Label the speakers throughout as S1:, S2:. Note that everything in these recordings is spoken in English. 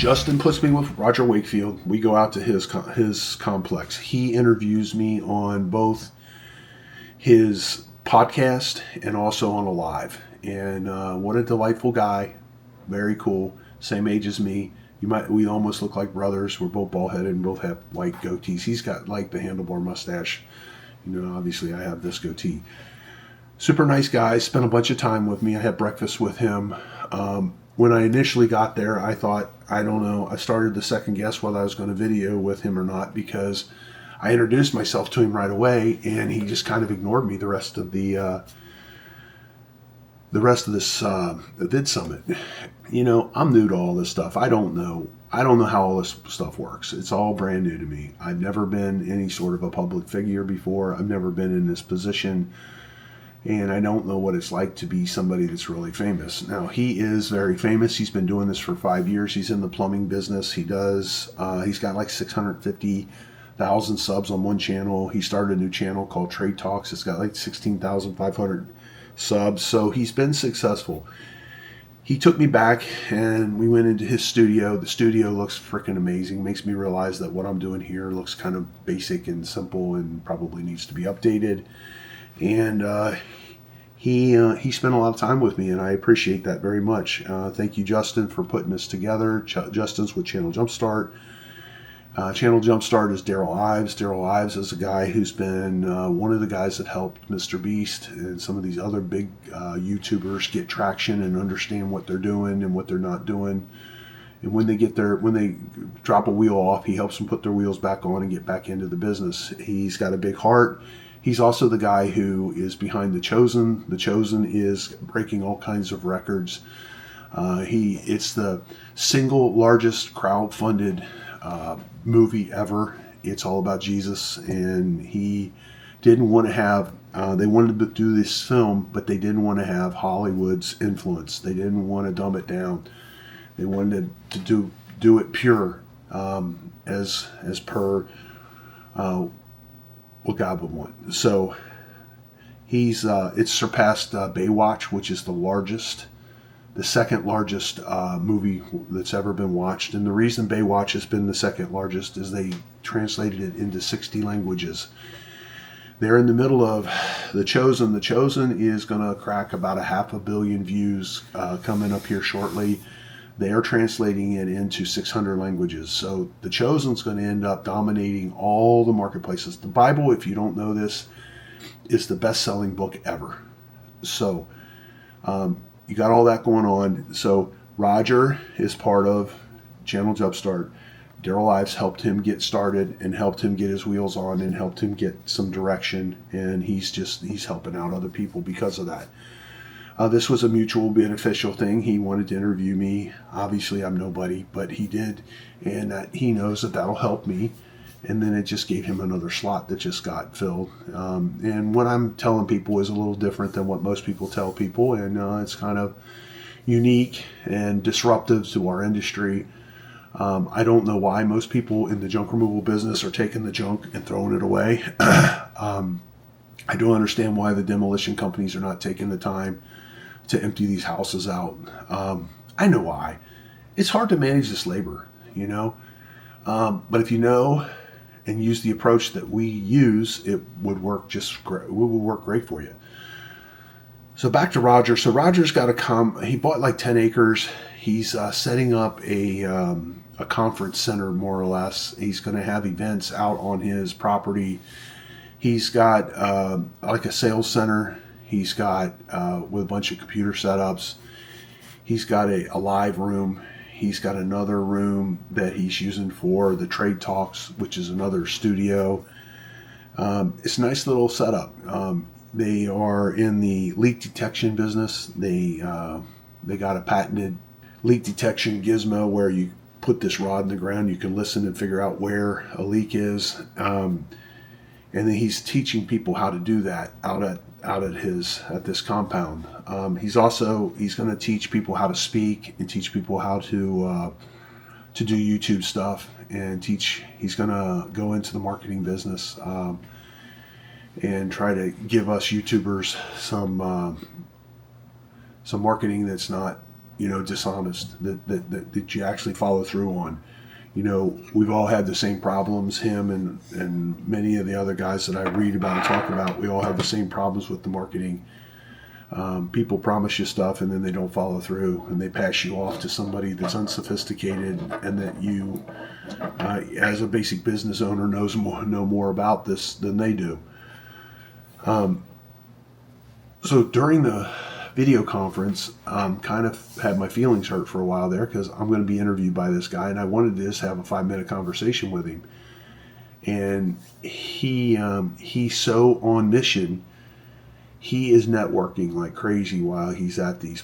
S1: Justin puts me with Roger Wakefield. We go out to his complex. He interviews me on both his podcast and also on a live. And what a delightful guy. Very cool. Same age as me. We almost look like brothers. We're both bald headed and both have white goatees. He's got like the handlebar mustache. Obviously I have this goatee. Super nice guy. Spent a bunch of time with me. I had breakfast with him. When I initially got there, I thought, I don't know, I started to second guess whether I was going to video with him or not, because I introduced myself to him right away and he just kind of ignored me the rest of this vid summit. I'm new to all this stuff. I don't know how all this stuff works. It's all brand new to me. I've never been any sort of a public figure before. I've never been in this position. And I don't know what it's like to be somebody that's really famous. Now, he is very famous. He's been doing this for 5 years. He's in the plumbing business. He's got like 650,000 subs on one channel. He started a new channel called Trade Talks. It's got like 16,500 subs. So he's been successful. He took me back and we went into his studio. The studio looks freaking amazing. Makes me realize that what I'm doing here looks kind of basic and simple and probably needs to be updated. And he spent a lot of time with me, and I appreciate that very much. Thank you, Justin, for putting this together. Justin's with Channel Jumpstart. Channel Jumpstart is Daryl Ives. Daryl Ives is a guy who's been one of the guys that helped Mr. Beast and some of these other big YouTubers get traction and understand what they're doing and what they're not doing. And when they drop a wheel off, he helps them put their wheels back on and get back into the business. He's got a big heart. He's also the guy who is behind The Chosen. The Chosen is breaking all kinds of records. It's the single largest crowd-funded movie ever. It's all about Jesus, and he didn't want to have, they wanted to do this film, but they didn't want to have Hollywood's influence. They didn't want to dumb it down. They wanted to do it pure, as per what God would want. So it's surpassed Baywatch, which is the second largest movie that's ever been watched. And the reason Baywatch has been the second largest is they translated it into 60 languages. They're in the middle of The Chosen. The Chosen is going to crack about 500 million views coming up here shortly. They are translating it into 600 languages. So The Chosen's going to end up dominating all the marketplaces. The Bible, if you don't know this, is the best-selling book ever. So you got all that going on. So Roger is part of Channel Jumpstart. Daryl Ives helped him get started and helped him get his wheels on and helped him get some direction. And he's helping out other people because of that. This was a mutual beneficial thing. He wanted to interview me. Obviously, I'm nobody, but he did. And he knows that that'll help me. And then it just gave him another slot that just got filled. And what I'm telling people is a little different than what most people tell people. And it's kind of unique and disruptive to our industry. I don't know why most people in the junk removal business are taking the junk and throwing it away. I don't understand why the demolition companies are not taking the time to empty these houses out. I know why. It's hard to manage this labor, but if you know and use the approach that we use, it would work just great. It would work great for you. So back to Roger. So Roger's got he bought like 10 acres. He's setting up a conference center, more or less. He's going to have events out on his property. He's got like a sales center. He's got with a bunch of computer setups. He's got a live room. He's got another room that he's using for the Trade Talks, which is another studio. It's a nice little setup. They are in the leak detection business. They got a patented leak detection gizmo where you put this rod in the ground. You can listen and figure out where a leak is. And then he's teaching people how to do that out at this compound. He's going to teach people how to speak and teach people how to do YouTube stuff and he's going to go into the marketing business and try to give us YouTubers some marketing that's not dishonest, that you actually follow through on. We've all had the same problems, him and many of the other guys that I read about and talk about. We all have the same problems with the marketing. People promise you stuff and then they don't follow through, and they pass you off to somebody that's unsophisticated and that you, as a basic business owner, know more about this than they do. So during the video conference, kind of had my feelings hurt for a while there, because I'm going to be interviewed by this guy, and I wanted to just have a 5-minute conversation with him. And he's so on mission. He is networking like crazy while he's at these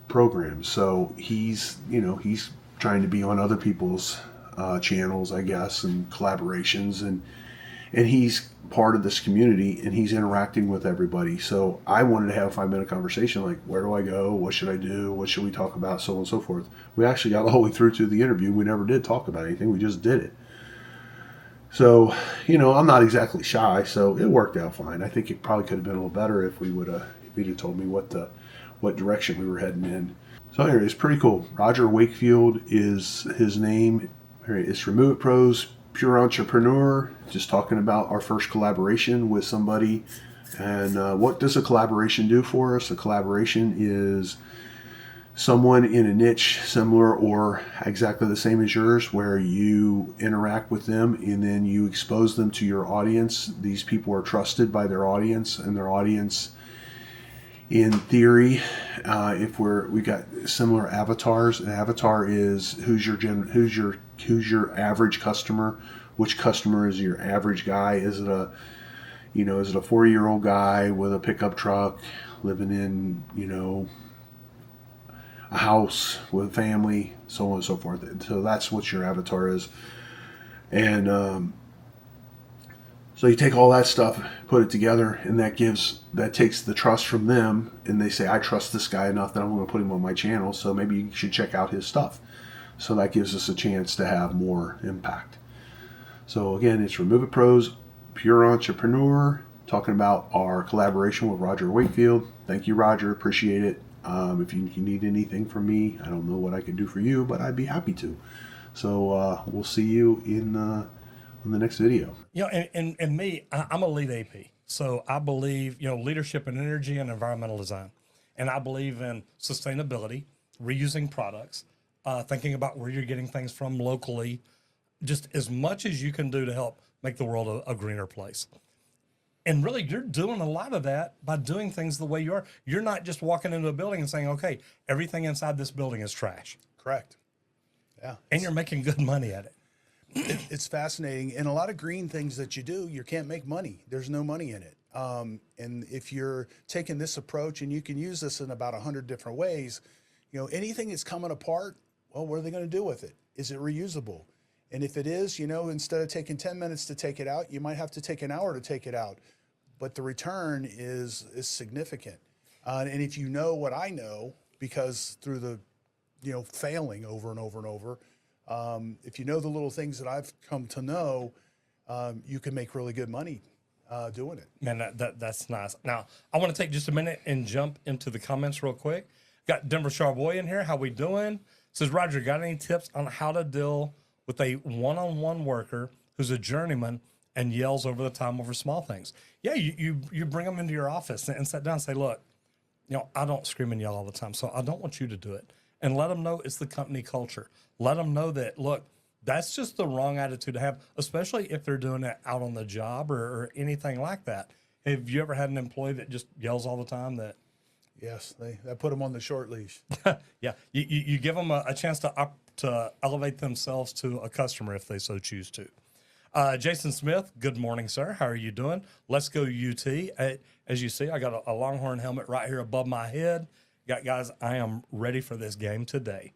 S1: programs. So he's trying to be on other people's channels, I guess, and collaborations, and he's part of this community, and he's interacting with everybody. So I wanted to have a 5-minute conversation, like, where do I go? What should I do? What should we talk about? So on and so forth. We actually got all the way through to the interview. We never did talk about anything. We just did it. So, I'm not exactly shy, so it worked out fine. I think it probably could have been a little better if he'd have told me what direction we were heading in. So anyway, it's pretty cool. Roger Wakefield is his name. It's Remove It Pros, pure entrepreneur, just talking about our first collaboration with somebody. And what does a collaboration do for us? A collaboration is someone in a niche similar or exactly the same as yours, where you interact with them and then you expose them to your audience. These people are trusted by their audience, and their audience, in theory, if we got similar avatars. An avatar is who's your average customer. Which customer is your average guy? Is it a 40-year-old guy with a pickup truck living in a house with a family, so on and so forth? So that's what your avatar is. And so you take all that stuff, put it together, and that takes the trust from them, and they say, I trust this guy enough that I'm going to put him on my channel, so maybe you should check out his stuff. So that gives us a chance to have more impact. So again, it's Remove It Pros, pure entrepreneur, talking about our collaboration with Roger Wakefield. Thank you, Roger. Appreciate it. If you need anything from me, I don't know what I can do for you, but I'd be happy to. So we'll see you in the next video.
S2: And me, I'm a lead AP. So I believe, leadership in energy and environmental design. And I believe in sustainability, reusing products, thinking about where you're getting things from locally, just as much as you can do to help make the world a greener place. And really, you're doing a lot of that by doing things the way you are. You're not just walking into a building and saying, okay, everything inside this building is trash.
S3: Correct. Yeah.
S2: And you're making good money at it.
S3: It's fascinating. And a lot of green things that you do, you can't make money. There's no money in it. And if you're taking this approach, and you can use this in about 100 different ways, anything that's coming apart, well, what are they going to do with it? Is it reusable? And if it is, instead of taking 10 minutes to take it out, you might have to take an hour to take it out. But the return is significant. And if you know what I know, because through the, failing over and over and over, if you know the little things that I've come to know, you can make really good money doing it.
S2: Man, that's nice. Now, I want to take just a minute and jump into the comments real quick. Got Denver Charboy in here. How we doing? Says, Roger, got any tips on how to deal with a one-on-one worker who's a journeyman and yells over the time over small things? Yeah, you bring them into your office and sit down and say, look, I don't scream and yell all the time, so I don't want you to do it. And let them know it's the company culture. Let them know that, look, that's just the wrong attitude to have, especially if they're doing it out on the job or anything like that. Have you ever had an employee that just yells all the time?
S3: Yes, they put them on the short leash.
S2: Yeah, you give them a chance to elevate themselves to a customer if they so choose to. Jason Smith, good morning, sir. How are you doing? Let's go UT. As you see, I got a Longhorn helmet right here above my head. Guys, I am ready for this game today.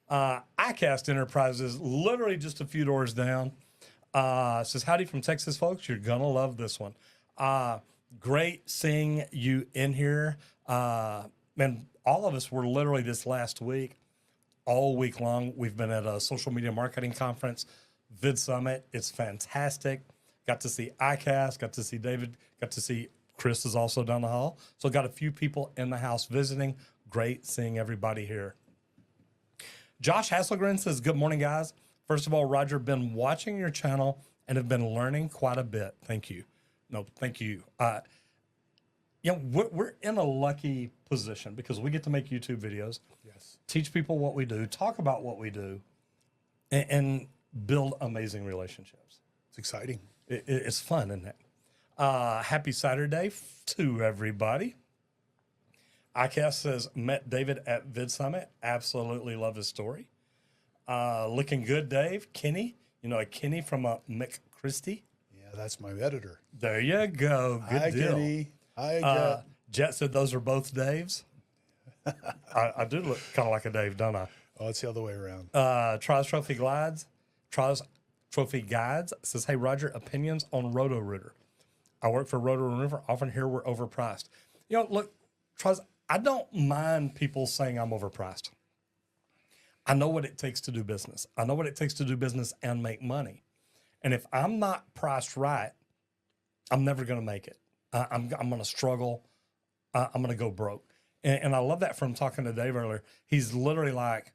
S2: iCast Enterprises, literally just a few doors down. Says, howdy from Texas, folks. You're going to love this one. Great seeing you in here. And all of us were literally this last week, all week long. We've been at a social media marketing conference, Vid Summit. It's fantastic. Got to see iCast, got to see David, got to see Chris is also down the hall. So got a few people in the house visiting. Great seeing everybody here. Josh Hasselgren says, good morning, guys. First of all, Roger, been watching your channel and have been learning quite a bit. Thank you. No, thank you. We're in a lucky position because we get to make YouTube videos,
S3: Yes.
S2: teach people what we do, talk about what we do, and build amazing relationships.
S3: It's exciting.
S2: It's fun, isn't it? Happy Saturday to everybody. ICAST says, met David at Vid Summit. Absolutely love his story. Looking good, Dave. Kenny, a Kenny from McChristie.
S3: Yeah, that's my editor.
S2: There you go. Good
S3: Hi,
S2: deal.
S3: Kenny. Hi, Jet.
S2: Jet said those are both Daves. I do look kind of like a Dave, don't I?
S3: Oh, it's the other way around.
S2: Trials Trophy Guides says, hey, Roger, opinions on Roto-Rooter. I work for Roto-Rooter. Often hear we're overpriced. Look, Trials, I don't mind people saying I'm overpriced. I know what it takes to do business. I know what it takes to do business and make money. And if I'm not priced right, I'm never going to make it. I'm going to struggle. I'm going to go broke. And I love that from talking to Dave earlier. He's literally like,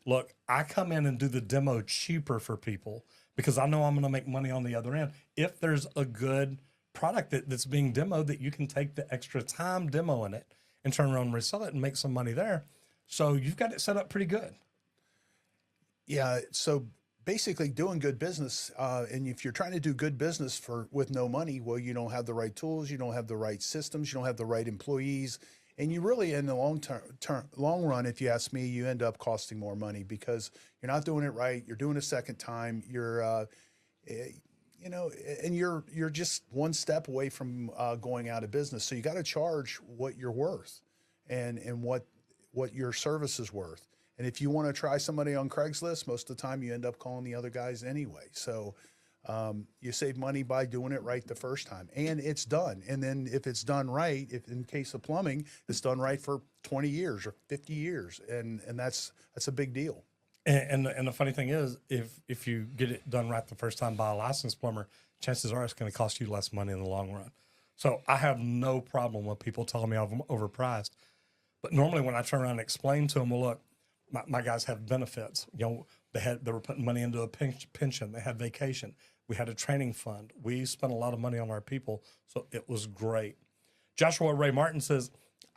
S2: look, I come in and do the demo cheaper for people because I know I'm going to make money on the other end. If there's a good product that's being demoed that you can take the extra time demoing it and turn around and resell it and make some money there. So you've got it set up pretty good.
S3: Yeah. So basically doing good business, and if you're trying to do good business with no money, well, you don't have the right tools, you don't have the right systems, you don't have the right employees, and you really, in the long run, if you ask me, you end up costing more money because you're not doing it right. You're doing a second time. You're, and you're just one step away from going out of business. So you got to charge what you're worth, and what your service is worth. And if you want to try somebody on Craigslist, most of the time you end up calling the other guys anyway. So you save money by doing it right the first time, and it's done. And then if it's done right, if in case of plumbing, it's done right for 20 years or 50 years, and that's a big deal.
S2: And the funny thing is, if you get it done right the first time by a licensed plumber, chances are it's going to cost you less money in the long run. So I have no problem with people telling me I'm overpriced. But normally when I turn around and explain to them, well, look, my guys have benefits. They were putting money into a pension. They had vacation. We had a training fund. We spent a lot of money on our people, so it was great. Joshua Ray Martin says,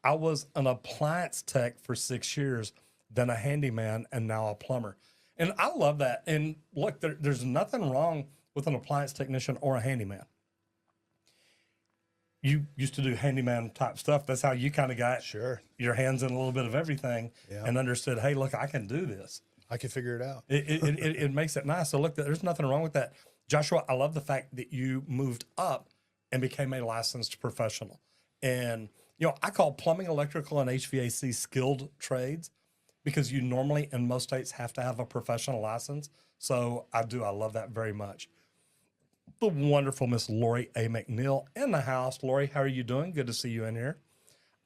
S2: I was an appliance tech for 6 years, then a handyman, and now a plumber. And I love that. And look, there's nothing wrong with an appliance technician or a handyman. You used to do handyman type stuff. That's how you kind of got your hands in a little bit of everything and understood, hey, look, I can do this.
S3: I can figure it out.
S2: It makes it nice. So look, there's nothing wrong with that. Joshua, I love the fact that you moved up and became a licensed professional. And, I call plumbing, electrical, and HVAC skilled trades because you normally in most states have to have a professional license. So I love that very much. The wonderful Miss Lori A. McNeil in the house. Lori, how are you doing? Good to see you in here.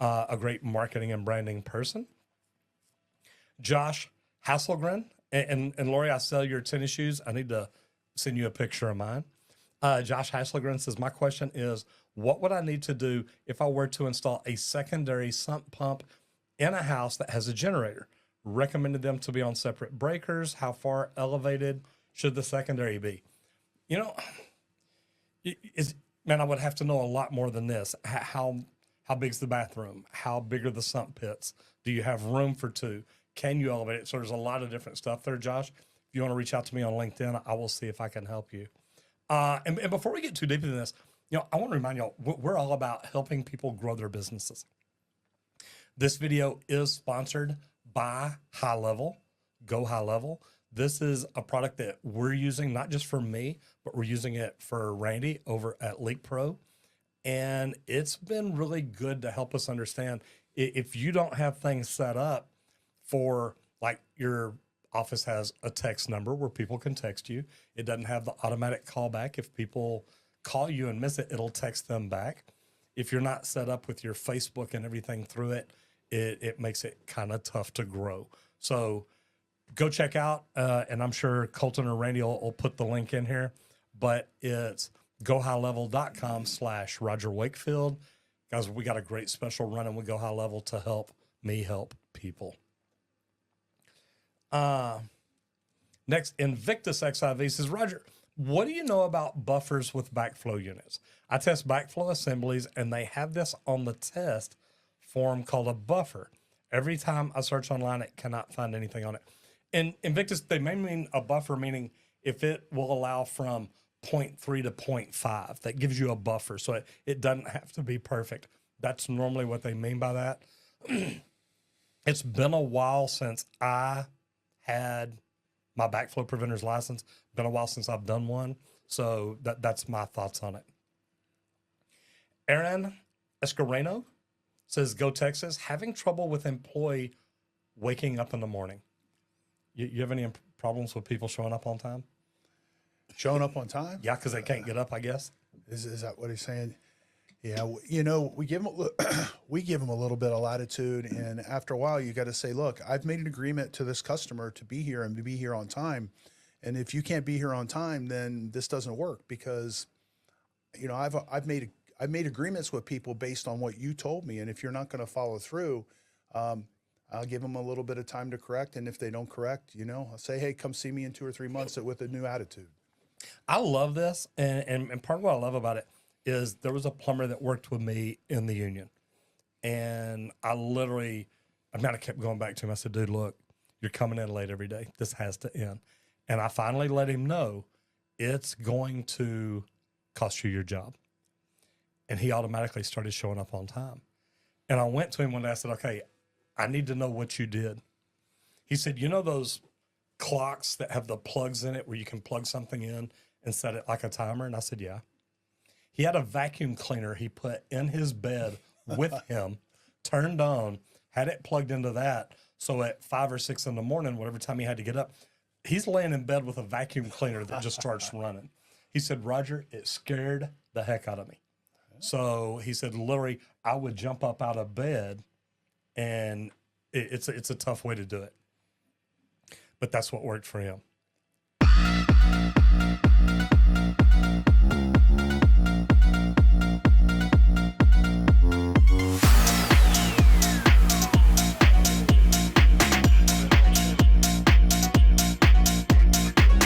S2: A great marketing and branding person. Josh Hasselgren. And Lori, I sell your tennis shoes. I need to send you a picture of mine. Josh Hasselgren says, my question is, what would I need to do if I were to install a secondary sump pump in a house that has a generator? Recommended them to be on separate breakers. How far elevated should the secondary be? I would have to know a lot more than this. How big's the bathroom? How big are the sump pits? Do you have room for two? Can you elevate it? So there's a lot of different stuff there, Josh. If you want to reach out to me on LinkedIn, I will see if I can help you. And before we get too deep into this, I want to remind y'all, we're all about helping people grow their businesses. This video is sponsored by High Level, Go High Level. This is a product that we're using, not just for me, but we're using it for Randy over at Leak Pro. And it's been really good to help us understand if you don't have things set up for, like, your office has a text number where people can text you. It doesn't have the automatic callback. If people call you and miss it, it'll text them back. If you're not set up with your Facebook and everything through it, it makes it kind of tough to grow. So go check out, and I'm sure Colton or Randy will put the link in here, but it's gohighlevel.com/Roger Wakefield. Guys, we got a great special running with Go High Level to help me help people. Next, Invictus XIV says, Roger, what do you know about buffers with backflow units? I test backflow assemblies, and they have this on the test form called a buffer. Every time I search online, it cannot find anything on it. In Invictus, they may mean a buffer, meaning if it will allow from 0.3 to 0.5, that gives you a buffer. So it doesn't have to be perfect. That's normally what they mean by that. It's been a while since I had my backflow preventer's license. Been a while since I've done one. So that's my thoughts on it. Aaron Escareno says, go Texas, having trouble with employee waking up in the morning. You have any problems with people showing up on time?
S3: Showing up on time?
S2: Yeah, because they can't get up, I guess.
S3: Is that what he's saying? Yeah, you know, we give them a little bit of latitude, and after a while, you got to say, look, I've made an agreement to this customer to be here and to be here on time, and if you can't be here on time, then this doesn't work, because, you know, I've made agreements with people based on what you told me, and if you're not going to follow through, I'll give them a little bit of time to correct, and if they don't correct, you know, I'll say, hey, come see me in 2 or 3 months with a new attitude.
S2: I love this, and part of what I love about it is there was a plumber that worked with me in the union, and I kept going back to him. I said, dude, look, you're coming in late every day. This has to end. And I finally let him know it's going to cost you your job. And he automatically started showing up on time. And I went to him one day, I said, okay, I need to know what you did. He said, you know those clocks that have the plugs in it where you can plug something in and set it like a timer? And I said, yeah. He had a vacuum cleaner he put in his bed with him, turned on, had it plugged into that. So at 5 or 6 in the morning, whatever time he had to get up, he's laying in bed with a vacuum cleaner that just starts running. He said, Roger, it scared the heck out of me. So he said, literally, I would jump up out of bed, and it's a tough way to do it. But that's what worked for him.